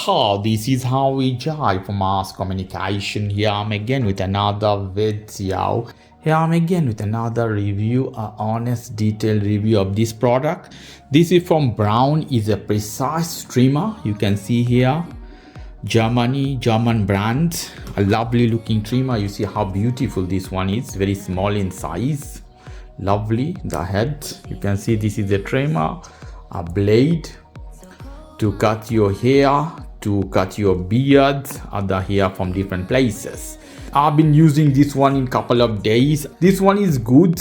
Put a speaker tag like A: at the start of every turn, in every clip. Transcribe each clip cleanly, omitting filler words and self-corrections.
A: Yeehaw! This is how we jive for mass communication. Here I'm again with another video. Here I'm again with another review, a honest detailed review of this product. This is from Braun. Is a precise trimmer. You can see here, German brand. A lovely looking trimmer. You see how beautiful this one is. Very small in size. Lovely. The head. You can see this is a trimmer, a blade to cut your hair, to cut your beard, other hair from different places. I've been using this one in couple of days. This one is good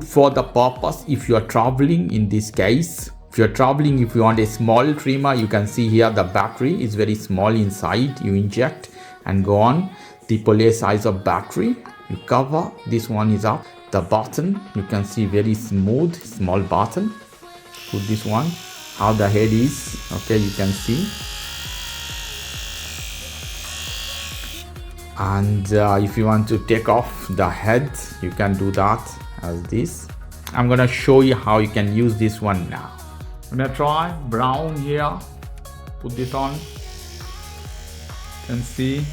A: for the purpose if you're traveling. In this case, if you're traveling, if you want a small trimmer, you can see here the battery is very small inside. You inject and go on. Depil size of battery, you cover. This one is up. The button, you can see very smooth, small button. Put this one, how the head is. Okay, you can see. And if you want to take off the head, you can do that as this. I'm gonna show you how you can use this one now. I'm gonna try Braun here. Put this on. You can see.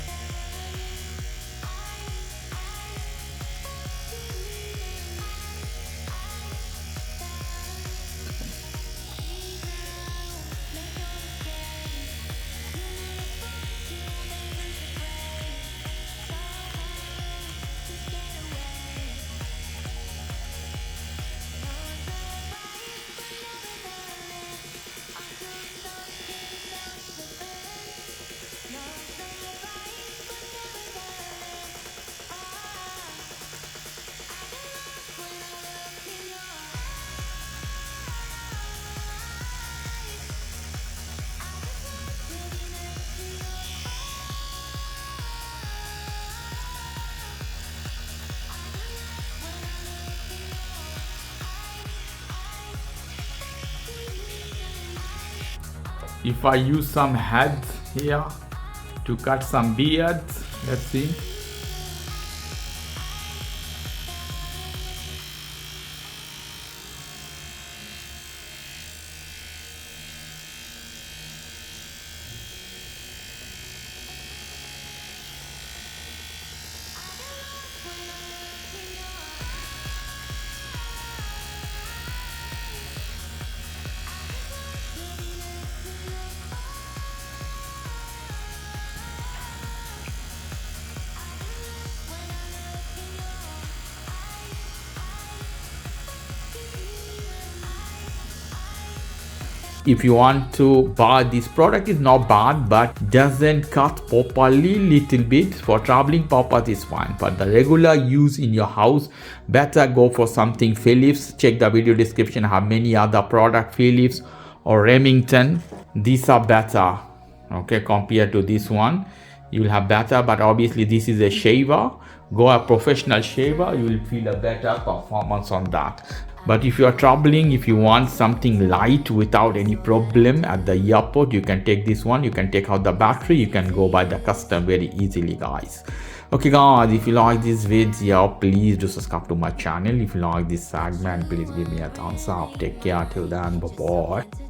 A: If I use some head here to cut some beard, let's see. If you want to buy this product, is not bad, but doesn't cut properly. Little bit for traveling purpose is fine, but the regular use in your house, better go for something Philips. Check the video description, I have many other product, Philips or Remington. These are better, okay, compared to this one. You will have better, but obviously this is a shaver. Go a professional shaver, you will feel a better performance on that. But if you are traveling, if you want something light without any problem at the airport, you can take this one. You can take out the battery. You can go buy the custom very easily, guys. Okay, guys, if you like this video, please do subscribe to my channel. If you like this segment, please give me a thumbs up. Take care till then. Bye bye.